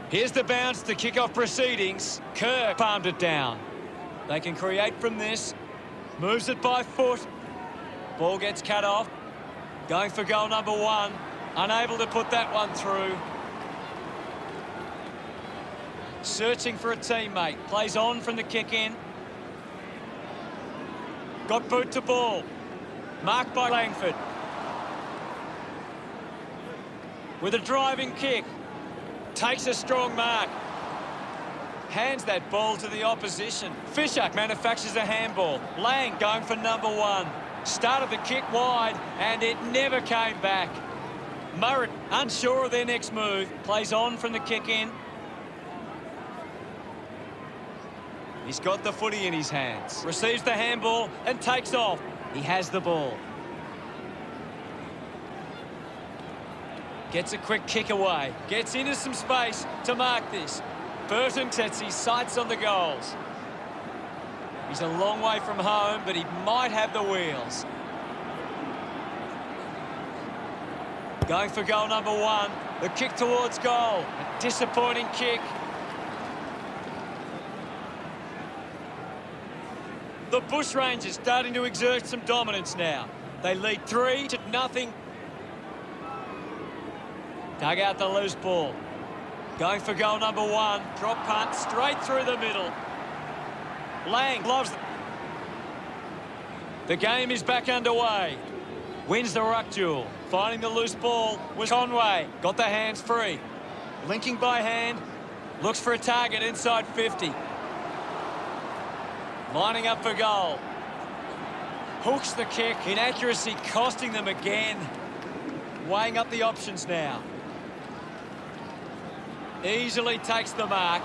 Here's the bounce to kick off proceedings. Kirk palmed it down. They can create from this. Moves it by foot. Ball gets cut off. Going for goal number 1. Unable to put that one through. Searching for a teammate. Plays on from the kick in. Got boot to ball. Marked by Langford. With a driving kick. Takes a strong mark. Hands that ball to the opposition. Fisher manufactures a handball. Lang going for number 1. Started the kick wide and it never came back. Murray unsure of their next move. Plays on from the kick in. He's got the footy in his hands. Receives the handball and takes off. He has the ball. Gets a quick kick away. Gets into some space to mark this. Burton sets his sights on the goals. He's a long way from home, but he might have the wheels. Going for goal number 1. The kick towards goal. A disappointing kick. The Bushrangers starting to exert some dominance now. They lead 3-0. Dug out the loose ball. Going for goal number 1. Drop punt straight through the middle. Lang loves it. The game is back underway. Wins the ruck duel. Finding the loose ball was Conway. Got the hands free. Linking by hand. Looks for a target inside 50. Lining up for goal. Hooks the kick. Inaccuracy costing them again. Weighing up the options now. Easily takes the mark.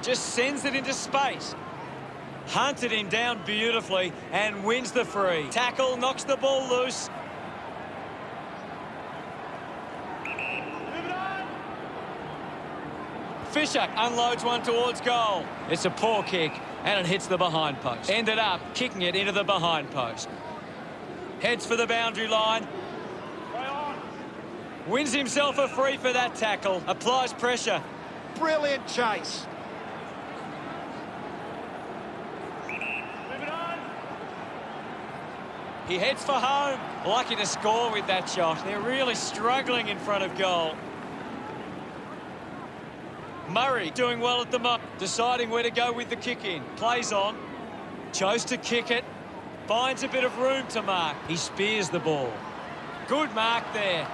Just sends it into space. Hunted him down beautifully and wins the free. Tackle, knocks the ball loose. Fisher unloads one towards goal. It's a poor kick and it hits the behind post. Ended up kicking it into the behind post. Heads for the boundary line. Wins himself a free for that tackle. Applies pressure. Brilliant chase. He heads for home. Lucky to score with that shot. They're really struggling in front of goal. Murray doing well at the moment. Deciding where to go with the kick in. Plays on. Chose to kick it. Finds a bit of room to mark. He spears the ball. Good mark there.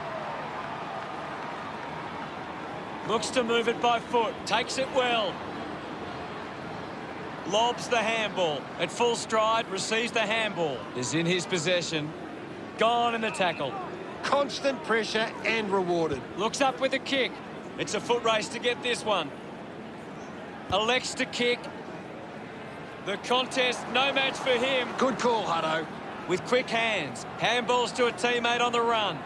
Looks to move it by foot. Takes it well. Lobs the handball. At full stride, receives the handball. Is in his possession. Gone in the tackle. Constant pressure and rewarded. Looks up with a kick. It's a foot race to get this one. Elects to kick. The contest, no match for him. Good call, Hutto. With quick hands. Handballs to a teammate on the run.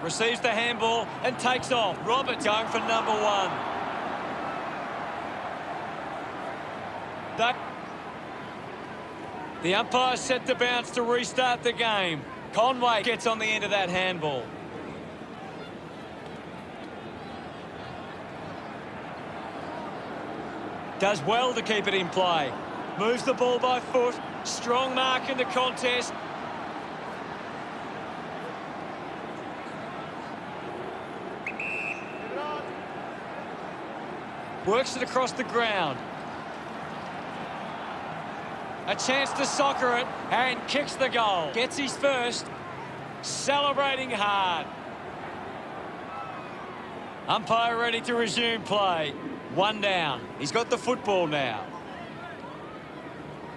Receives the handball and takes off. Roberts going for number 1. The umpire set the bounce to restart the game. Conway gets on the end of that handball. Does well to keep it in play. Moves the ball by foot. Strong mark in the contest. Works it across the ground. A chance to soccer it and kicks the goal. Gets his first. Celebrating hard. Umpire ready to resume play. 1 down. He's got the football now.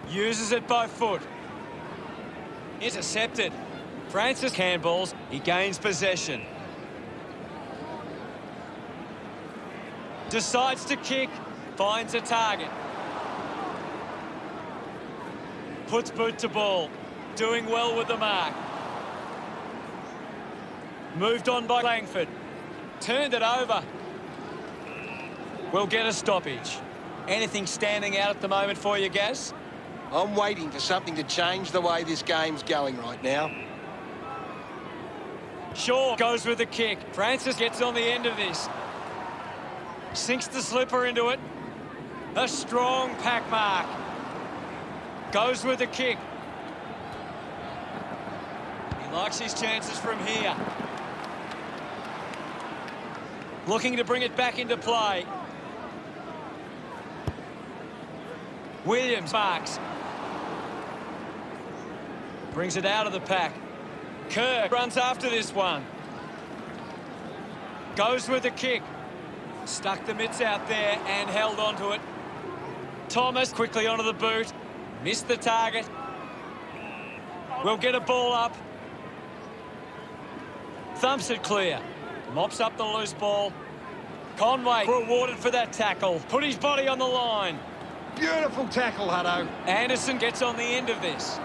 Uses it by foot. Intercepted. Francis handballs. He gains possession. Decides to kick. Finds a target. Puts boot to ball. Doing well with the mark. Moved on by Langford. Turned it over. We'll get a stoppage. Anything standing out at the moment for you, Gaz? I'm waiting for something to change the way this game's going right now. Shaw goes with the kick. Francis gets on the end of this. Sinks the slipper into it. A strong pack mark. Goes with the kick. He likes his chances from here. Looking to bring it back into play. Williams marks. Brings it out of the pack. Kirk runs after this one. Goes with the kick. Stuck the mitts out there and held onto it. Thomas quickly onto the boot. Missed the target. We'll get a ball up. Thumps it clear. Mops up the loose ball. Conway rewarded for that tackle. Put his body on the line. Beautiful tackle, Hutto. Anderson gets on the end of this.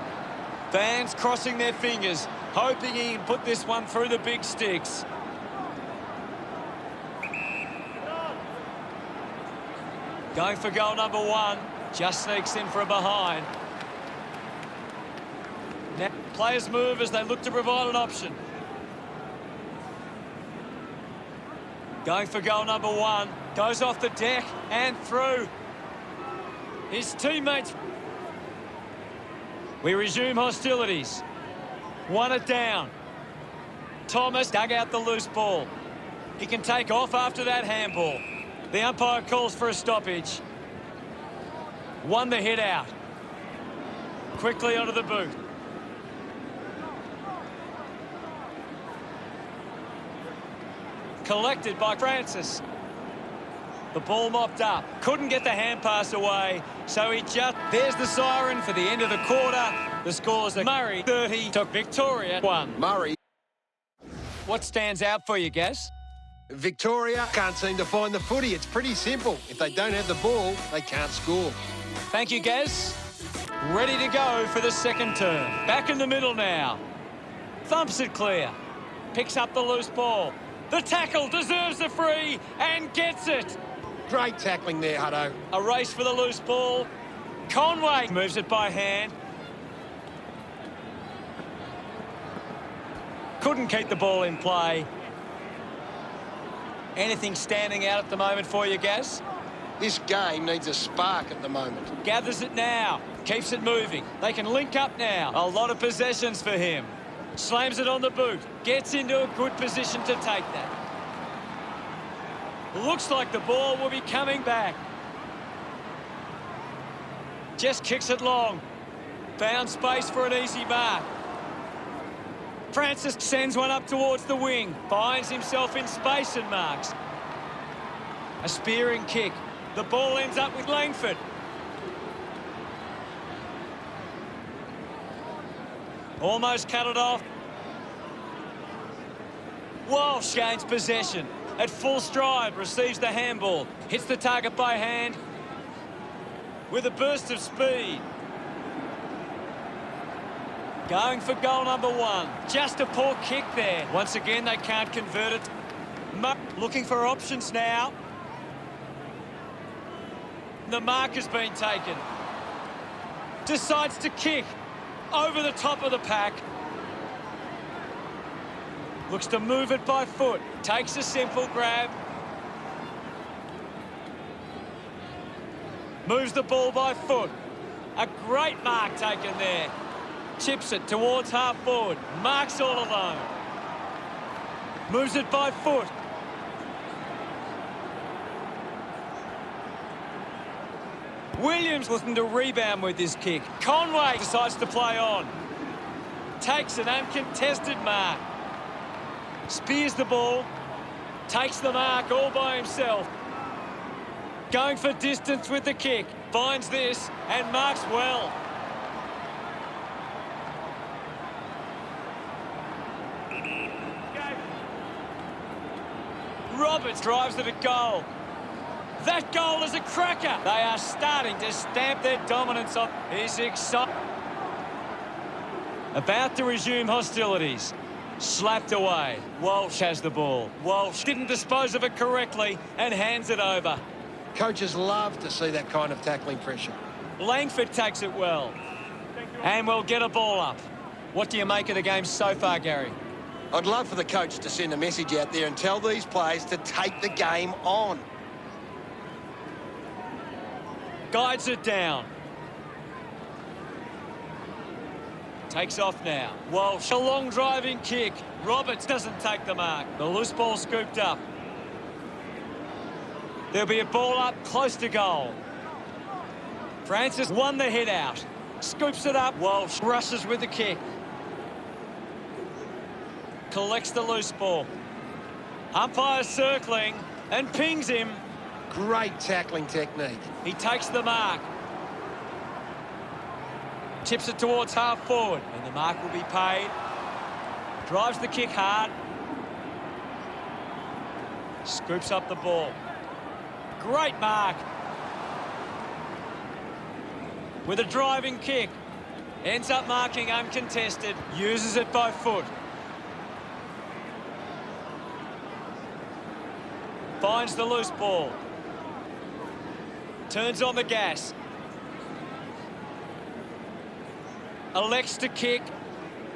Fans crossing their fingers, hoping he can put this one through the big sticks. Going for goal number 1. Just sneaks in from behind. Now players move as they look to provide an option. Going for goal number 1. Goes off the deck and through. His teammates. We resume hostilities. 1 it down. Thomas dug out the loose ball. He can take off after that handball. The umpire calls for a stoppage. Won the hit out. Quickly onto the boot. Collected by Francis. The ball mopped up. Couldn't get the hand pass away, so he just... There's the siren for the end of the quarter. The score's Murray 30 took Victoria 1. Murray. What stands out for you, Gaz? Victoria can't seem to find the footy. It's pretty simple. If they don't have the ball, they can't score. Thank you, Gaz. Ready to go for the second turn. Back in the middle now. Thumps it clear. Picks up the loose ball. The tackle deserves the free and gets it. Great tackling there, Hutto. A race for the loose ball. Conway moves it by hand. Couldn't keep the ball in play. Anything standing out at the moment for you, Gaz? This game needs a spark at the moment. Gathers it now. Keeps it moving. They can link up now. A lot of possessions for him. Slams it on the boot. Gets into a good position to take that. Looks like the ball will be coming back. Just kicks it long. Found space for an easy mark. Francis sends one up towards the wing. Finds himself in space and marks. A spearing kick. The ball ends up with Langford. Almost cut it off. Walsh gains possession. At full stride, receives the handball. Hits the target by hand. With a burst of speed. Going for goal number 1. Just a poor kick there. Once again, they can't convert it. Looking for options now. The mark has been taken. Decides to kick. Over the top of the pack. Looks to move it by foot. Takes a simple grab. Moves the ball by foot. A great mark taken there. Chips it towards half forward. Marks all alone. Moves it by foot. Williams looking to rebound with this kick. Conway decides to play on. Takes an uncontested mark. Spears the ball. Takes the mark all by himself. Going for distance with the kick. Finds this and marks well. Roberts drives it at goal. That goal is a cracker. They are starting to stamp their dominance on. He's excited. About to resume hostilities. Slapped away. Walsh has the ball. Walsh didn't dispose of it correctly and hands it over. Coaches love to see that kind of tackling pressure. Langford takes it well. And we'll get a ball up. What do you make of the game so far, Gary? I'd love for the coach to send a message out there and tell these players to take the game on. Guides it down. Takes off now. Walsh, a long driving kick. Roberts doesn't take the mark. The loose ball scooped up. There'll be a ball up close to goal. Francis won the hit out. Scoops it up. Walsh rushes with the kick. Collects the loose ball. Umpire circling and pings him. Great tackling technique. He takes the mark. Tips it towards half forward. And the mark will be paid. Drives the kick hard. Scoops up the ball. Great mark. With a driving kick. Ends up marking uncontested. Uses it by foot. Finds the loose ball. Turns on the gas. Elects to kick.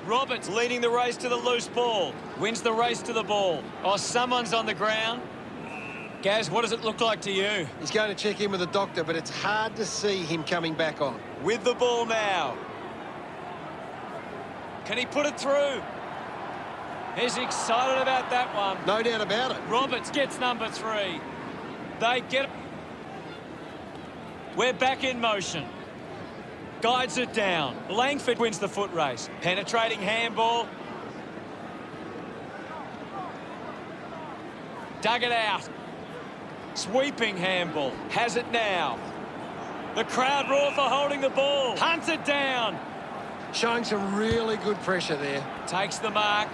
Roberts leading the race to the loose ball. Wins the race to the ball. Oh, someone's on the ground. Gaz, what does it look like to you? He's going to check in with the doctor, but it's hard to see him coming back on. With the ball now. Can he put it through? He's excited about that one. No doubt about it. Roberts gets number 3. They get it. We're back in motion. Guides it down. Langford wins the foot race. Penetrating handball. Dug it out. Sweeping handball. Has it now. The crowd roar for holding the ball. Hunts it down. Showing some really good pressure there. Takes the mark.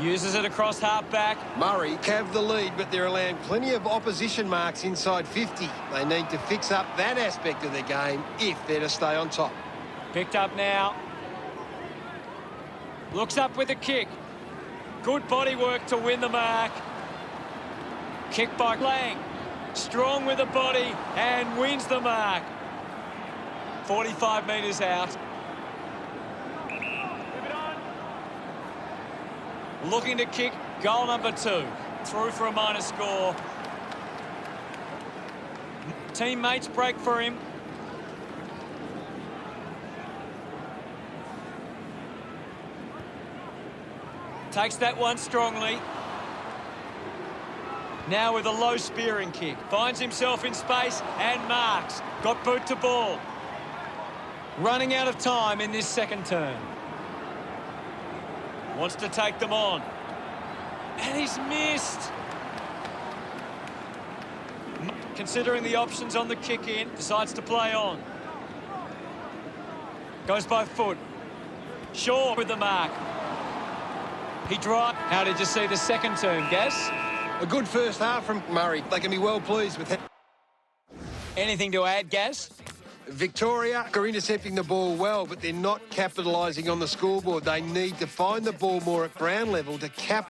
Uses it across half-back. Murray have the lead, but they're allowing plenty of opposition marks inside 50. They need to fix up that aspect of their game if they're to stay on top. Picked up now. Looks up with a kick. Good body work to win the mark. Kick by Lang. Strong with the body and wins the mark. 45 metres out. Looking to kick goal number 2. Through for a minor score. Teammates break for him. Takes that one strongly. Now with a low spearing kick. Finds himself in space and marks. Got boot to ball. Running out of time in this second turn. Wants to take them on. And he's missed. Considering the options on the kick in, decides to play on. Goes by foot. Shaw with the mark. He drives. How did you see the second turn, Gaz? A good first half from Murray. They can be well pleased with it. Anything to add, Gaz? Victoria are intercepting the ball well, but they're not capitalising on the scoreboard. They need to find the ball more at ground level to cap